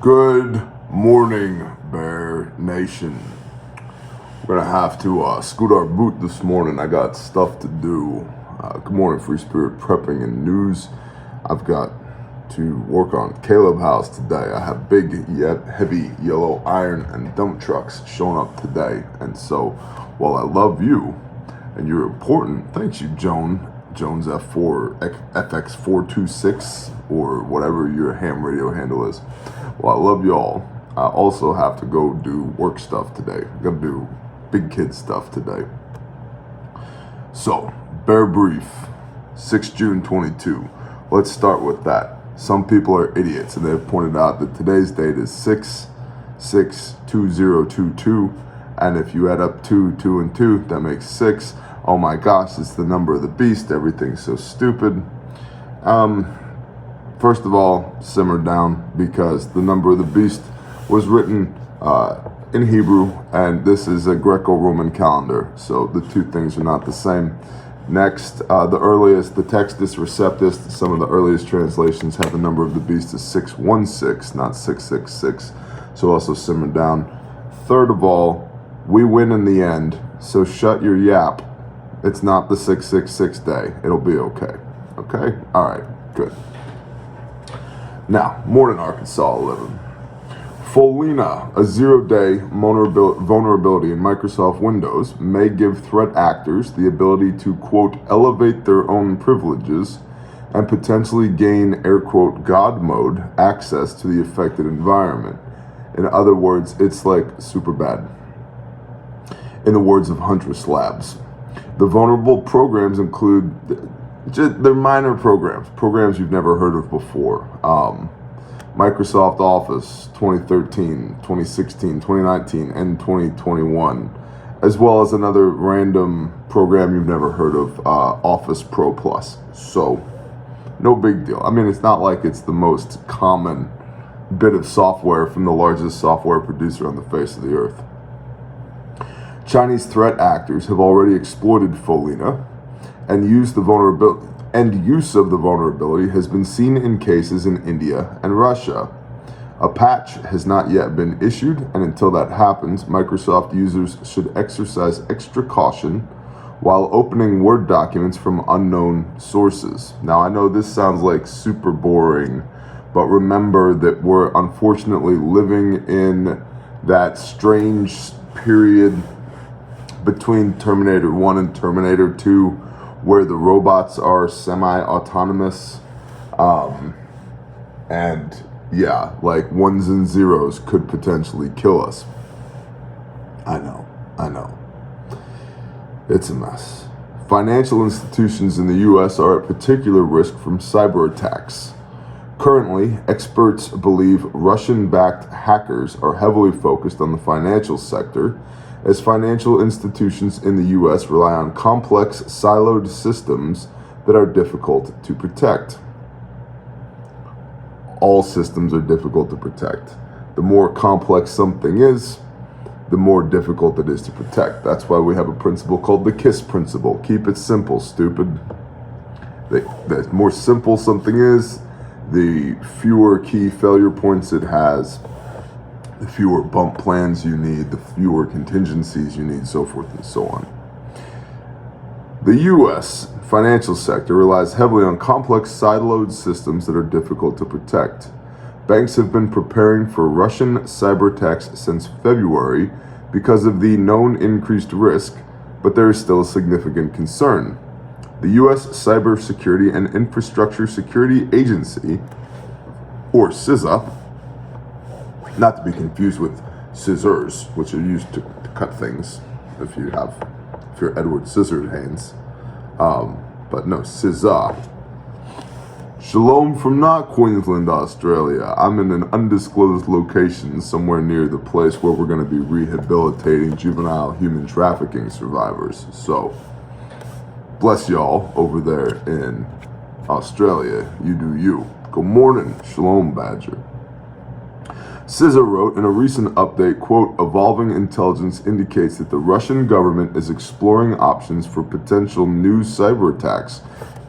Good morning, Bear Nation. We're gonna have to scoot our boot this morning. I got stuff to do. Good morning, Free Spirit Prepping and News. I've got to work on Caleb House today. I have big, yet heavy yellow iron and dump trucks showing up today. And so, while I love you and you're important, thanks you, Jones F4 FX426 or whatever your ham radio handle is. Well, I love y'all. I also have to go do work stuff today. I gotta do big kid stuff today. So, bear brief, 6JUN22. Let's start with that. Some people are idiots and they've pointed out that today's date is 6/6/2022. And if you add up 2, 2, and 2, that makes 6. Oh my gosh, it's the number of the beast. Everything's so stupid. First of all, simmer down, because the number of the beast was written in Hebrew, and this is a Greco-Roman calendar, so the two things are not the same. Next, the Textus Receptus, some of the earliest translations have the number of the beast as 616, not 666, so also simmer down. Third of all, we win in the end, so shut your yap. It's not the 666 day. It'll be okay. Okay? All right, good. Now, Morton, Arkansas 11. Folena, a zero-day vulnerability in Microsoft Windows, may give threat actors the ability to, quote, elevate their own privileges and potentially gain, air quote, God mode access to the affected environment. In other words, it's like super bad. In the words of Huntress Labs. The vulnerable programs include, they're minor programs you've never heard of before. Microsoft Office 2013, 2016, 2019, and 2021, as well as another random program you've never heard of, Office Pro Plus. So, no big deal. I mean, it's not like it's the most common bit of software from the largest software producer on the face of the earth. Chinese threat actors have already exploited Folena, and use of the vulnerability has been seen in cases in India and Russia. A patch has not yet been issued, and until that happens, Microsoft users should exercise extra caution while opening Word documents from unknown sources. Now, I know this sounds like super boring, but remember that we're unfortunately living in that strange period between Terminator 1 and Terminator 2, where the robots are semi-autonomous, and yeah, like ones and zeros could potentially kill us. I know. It's a mess. Financial institutions in the U.S. are at particular risk from cyber attacks. Currently, experts believe Russian-backed hackers are heavily focused on the financial sector, as financial institutions in the U.S. rely on complex, siloed systems that are difficult to protect. All systems are difficult to protect. The more complex something is, the more difficult it is to protect. That's why we have a principle called the KISS principle. Keep it simple, stupid. The more simple something is, the fewer key failure points it has, the fewer bump plans you need, the fewer contingencies you need, so forth and so on. The U.S. financial sector relies heavily on complex siloed systems that are difficult to protect. Banks have been preparing for Russian cyber attacks since February because of the known increased risk, but there is still a significant concern. The U.S. Cybersecurity and Infrastructure Security Agency, or CISA, not to be confused with scissors, which are used to cut things if you're Edward Scissorhands. But no, CISA. Shalom from not Queensland, Australia. I'm in an undisclosed location somewhere near the place where we're going to be rehabilitating juvenile human trafficking survivors. So, bless y'all over there in Australia. You do you. Good morning, Shalom Badger. CISA wrote in a recent update, quote, evolving intelligence indicates that the Russian government is exploring options for potential new cyber attacks.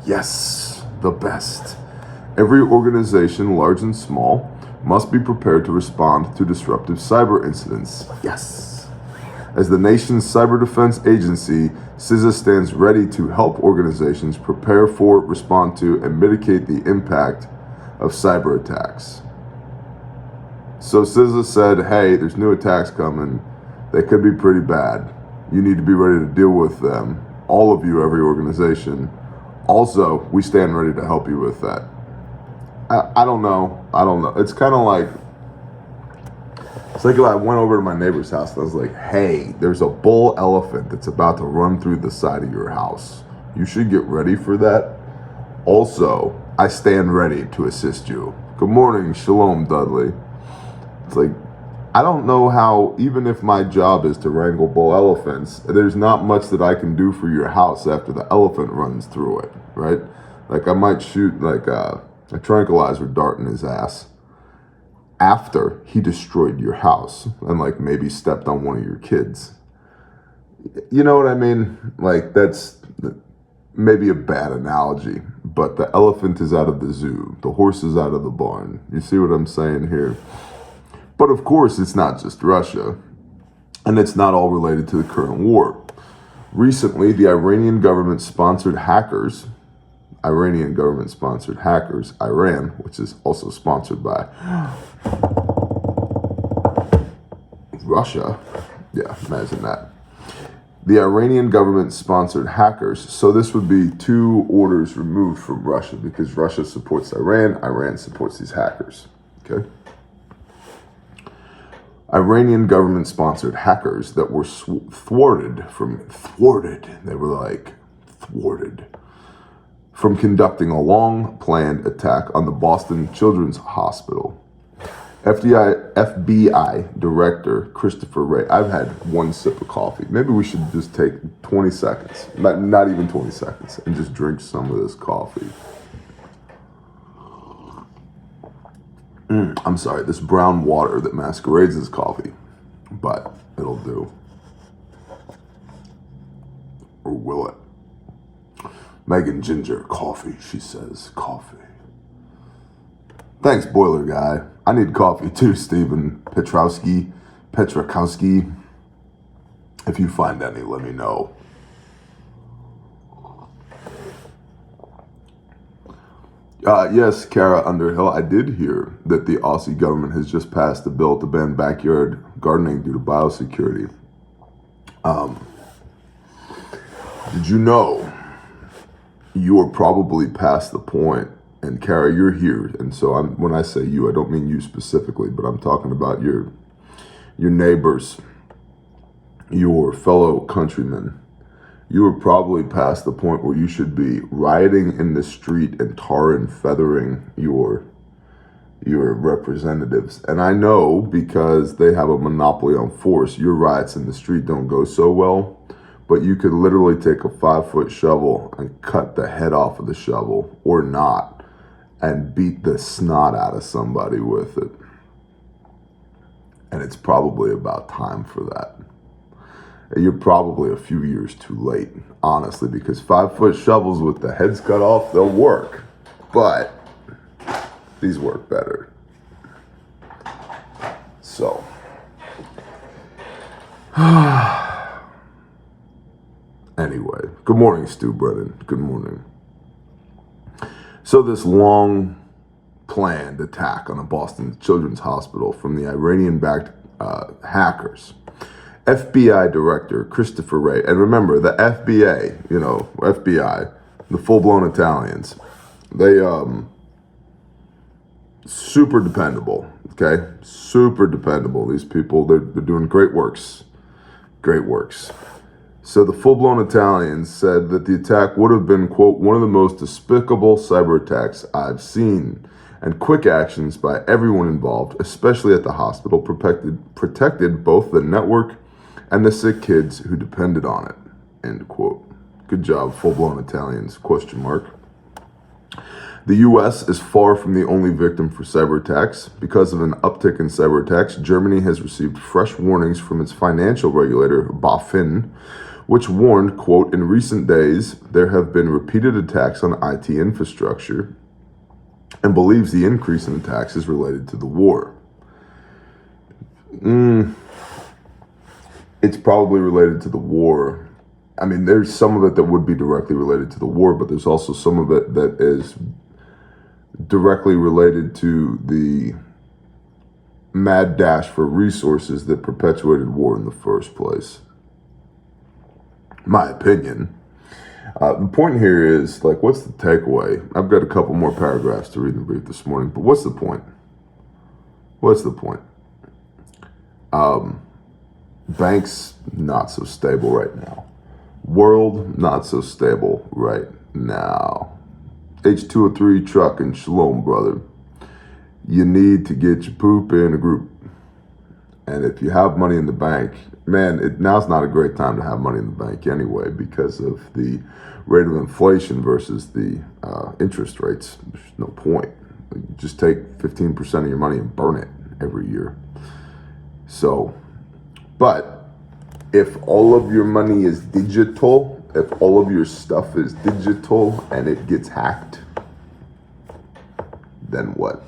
Yes, the best. Every organization, large and small, must be prepared to respond to disruptive cyber incidents. Yes. As the nation's cyber defense agency, CISA stands ready to help organizations prepare for, respond to, and mitigate the impact of cyber attacks. So CISA said, hey, there's new attacks coming. They could be pretty bad. You need to be ready to deal with them. All of you, every organization. Also, we stand ready to help you with that. I don't know. It's kind of like, it's like if I went over to my neighbor's house and I was like, hey, there's a bull elephant that's about to run through the side of your house. You should get ready for that. Also, I stand ready to assist you. Good morning, Shalom Dudley. It's like, I don't know how, even if my job is to wrangle bull elephants, there's not much that I can do for your house after the elephant runs through it, right? Like I might shoot like a tranquilizer dart in his ass after he destroyed your house and like maybe stepped on one of your kids. You know what I mean? Like that's maybe a bad analogy, but the elephant is out of the zoo. The horse is out of the barn. You see what I'm saying here? But of course, it's not just Russia, and it's not all related to the current war. Recently, the Iranian government-sponsored hackers, Iran, which is also sponsored by Russia. Yeah, imagine that. The Iranian government-sponsored hackers, so this would be 2 orders removed from Russia because Russia supports Iran, Iran supports these hackers, okay? Iranian government-sponsored hackers that were thwarted from conducting a long-planned attack on the Boston Children's Hospital. FBI Director Christopher Wray. I've had 1 sip of coffee. Maybe we should just take 20 seconds, not even 20 seconds, and just drink some of this coffee. I'm sorry, this brown water that masquerades as coffee, but it'll do. Or will it? Megan Ginger, coffee, she says, coffee. Thanks, Boiler Guy. I need coffee too, Stephen Petrakowski. If you find any, let me know. Yes, Kara Underhill, I did hear that the Aussie government has just passed a bill to ban backyard gardening due to biosecurity. Did you know you're probably past the point, and Kara, you're here, and so when I say you, I don't mean you specifically, but I'm talking about your neighbors, your fellow countrymen. You are probably past the point where you should be rioting in the street and tar and feathering your representatives. And I know because they have a monopoly on force, your riots in the street don't go so well, but you could literally take a 5-foot shovel and cut the head off of the shovel, or not, and beat the snot out of somebody with it. And it's probably about time for that. You're probably a few years too late, honestly, because 5-foot shovels with the heads cut off, they'll work, but these work better. So, anyway, good morning, Stu Brennan. Good morning. So this long planned attack on a Boston Children's Hospital from the Iranian-backed hackers. FBI Director Christopher Wray, and remember the FBI, the full-blown Italians, they super dependable, okay? Super dependable. These people, they're doing great works. So the full-blown Italians said that the attack would have been, quote, one of the most despicable cyber attacks I've seen, and quick actions by everyone involved, especially at the hospital, protected both the network and the sick kids who depended on it, end quote. Good job, full-blown Italians, question mark. The U.S. is far from the only victim for cyber attacks. Because of an uptick in cyber attacks, Germany has received fresh warnings from its financial regulator, BaFin, which warned, quote, in recent days, there have been repeated attacks on IT infrastructure, and believes the increase in attacks is related to the war. It's probably related to the war. I mean, there's some of it that would be directly related to the war, but there's also some of it that is directly related to the mad dash for resources that perpetuated war in the first place. My opinion. The point here is, like, what's the takeaway? I've got a couple more paragraphs to read in the brief this morning, but what's the point? What's the point? Banks, not so stable right now. World, not so stable right now. H203 truck and Shalom, brother. You need to get your poop in a group. And if you have money in the bank, man, now's not a great time to have money in the bank anyway because of the rate of inflation versus the interest rates. There's no point. Just take 15% of your money and burn it every year. So, but if all of your money is digital, if all of your stuff is digital and it gets hacked, then what?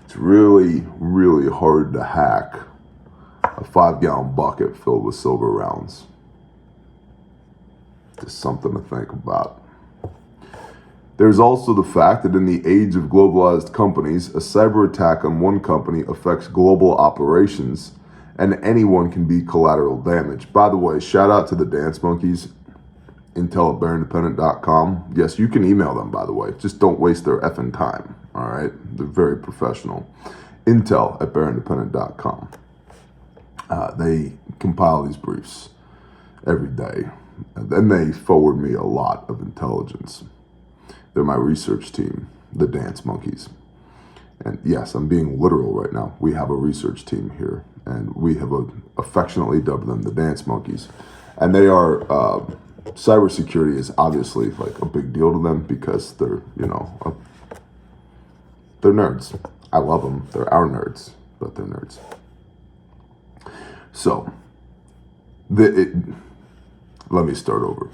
It's really, really hard to hack a 5-gallon bucket filled with silver rounds. Just something to think about. There's also the fact that in the age of globalized companies, a cyber attack on one company affects global operations, and anyone can be collateral damage. By the way, shout out to the Dance Monkeys, intel@bearindependent.com. Yes, you can email them, by the way. Just don't waste their effing time, all right? They're very professional. Intel@bearindependent.com. They compile these briefs every day, and they forward me a lot of intelligence. They're my research team, the Dance Monkeys. And yes, I'm being literal right now. We have a research team here, and we have affectionately dubbed them the Dance Monkeys. And they are, cybersecurity is obviously like a big deal to them because they're, they're nerds. I love them. They're our nerds, but they're nerds. So, let me start over.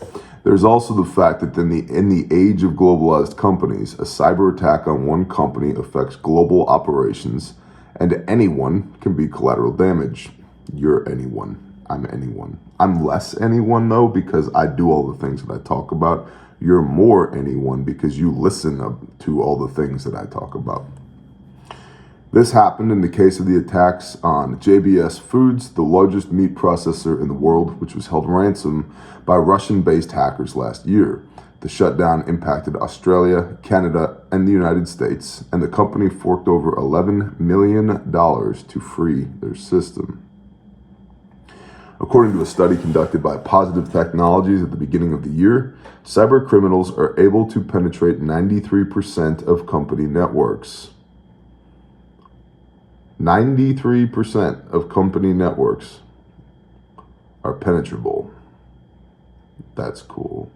There's also the fact that in the age of globalized companies, a cyber attack on one company affects global operations, and anyone can be collateral damage. You're anyone. I'm anyone. I'm less anyone, though, because I do all the things that I talk about. You're more anyone because you listen to all the things that I talk about. This happened in the case of the attacks on JBS Foods, the largest meat processor in the world, which was held ransom by Russian-based hackers last year. The shutdown impacted Australia, Canada, and the United States, and the company forked over $11 million to free their system. According to a study conducted by Positive Technologies at the beginning of the year, cyber criminals are able to penetrate 93% of company networks. 93% of company networks are penetrable. That's cool.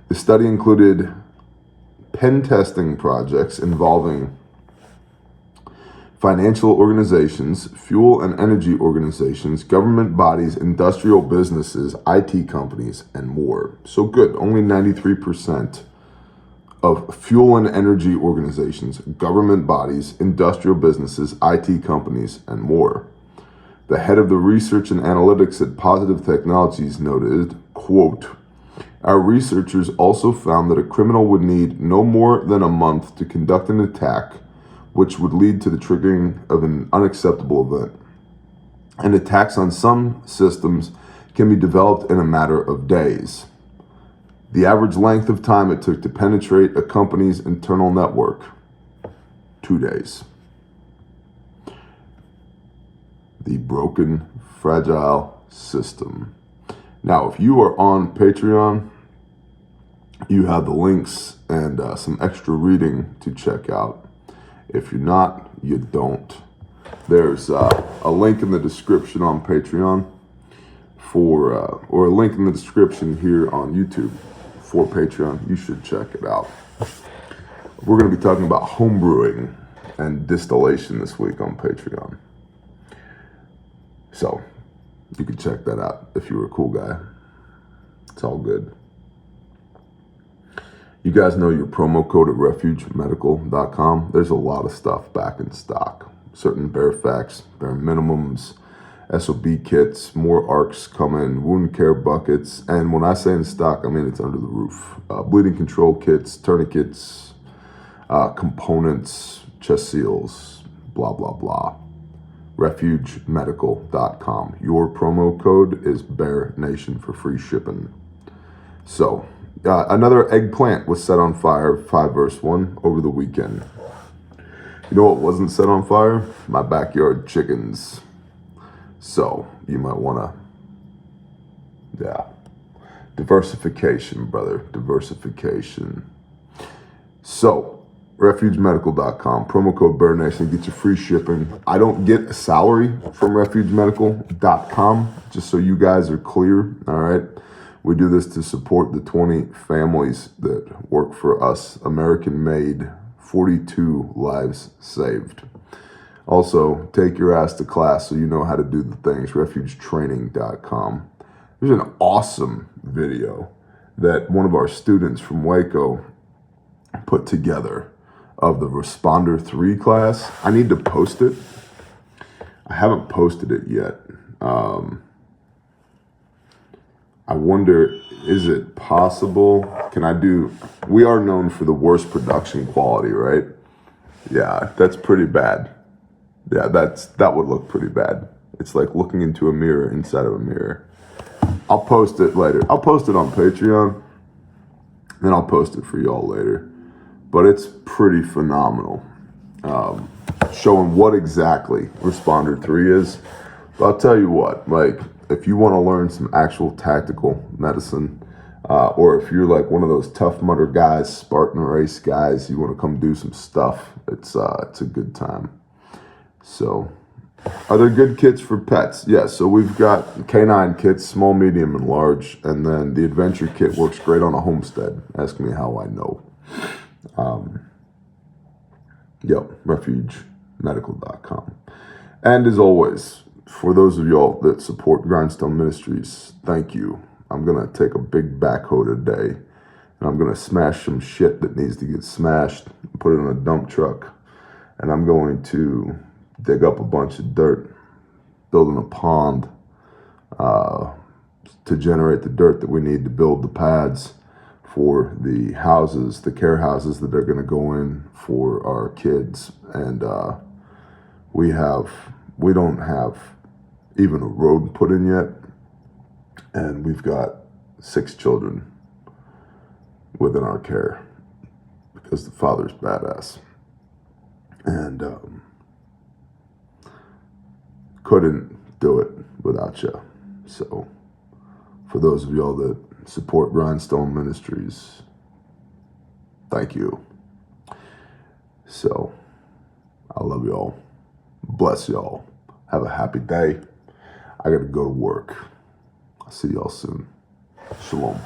The study included pen testing projects involving financial organizations, fuel and energy organizations, government bodies, industrial businesses, IT companies, and more. So good, only 93% of fuel and energy organizations, government bodies, industrial businesses, IT companies, and more. The head of the research and analytics at Positive Technologies noted, quote, "Our researchers also found that a criminal would need no more than a month to conduct an attack, which would lead to the triggering of an unacceptable event. And attacks on some systems can be developed in a matter of days. The average length of time it took to penetrate a company's internal network, 2 days. The broken, fragile system." Now, if you are on Patreon, you have the links and some extra reading to check out. If you're not, you don't. There's a link in the description on Patreon or a link in the description here on YouTube for Patreon. You should check it out. We're going to be talking about homebrewing and distillation this week on Patreon. So, you can check that out if you're a cool guy. It's all good. You guys know your promo code at refugemedical.com. There's a lot of stuff back in stock. Certain bare facts, bare minimums, SOB kits, more ARCs coming, wound care buckets. And when I say in stock, I mean it's under the roof. Bleeding control kits, tourniquets, components, chest seals, blah, blah, blah. refugemedical.com. Your promo code is Bear Nation for free shipping. So, another eggplant was set on fire, 5-1 over the weekend. You know what wasn't set on fire? My backyard chickens. So, you might want to, diversification, brother, diversification. So, refugemedical.com, promo code Bear Nation, get your free shipping. I don't get a salary from refugemedical.com, just so you guys are clear, all right? We do this to support the 20 families that work for us, American-made, 42 lives saved. Also, take your ass to class so you know how to do the things, refugetraining.com. There's an awesome video that one of our students from Waco put together of the Responder 3 class. I need to post it. I haven't posted it yet. I wonder, is it possible? We are known for the worst production quality, right? Yeah, that's pretty bad. Yeah, that would look pretty bad. It's like looking into a mirror inside of a mirror. I'll post it later. I'll post it on Patreon, and I'll post it for y'all later. But it's pretty phenomenal, showing what exactly Responder 3 is. But I'll tell you what, like, if you want to learn some actual tactical medicine, or if you're like one of those Tough Mudder guys, Spartan race guys, you want to come do some stuff, it's a good time. So, are there good kits for pets? Yes, so we've got canine kits, small, medium, and large, and then the adventure kit works great on a homestead. Ask me how I know. refugemedical.com. And as always, for those of y'all that support Grindstone Ministries, thank you. I'm going to take a big backhoe today, and I'm going to smash some shit that needs to get smashed, put it in a dump truck, and I'm going to dig up a bunch of dirt, building a pond to generate the dirt that we need to build the pads for the houses, the care houses that are going to go in for our kids. And we don't have even a road put in yet, and we've got 6 children within our care because the father's badass, and couldn't do it without you. So for those of y'all that support Grindstone Ministries, thank you. So I love y'all. Bless y'all. Have a happy day. I gotta go to work. I'll see y'all soon. Shalom.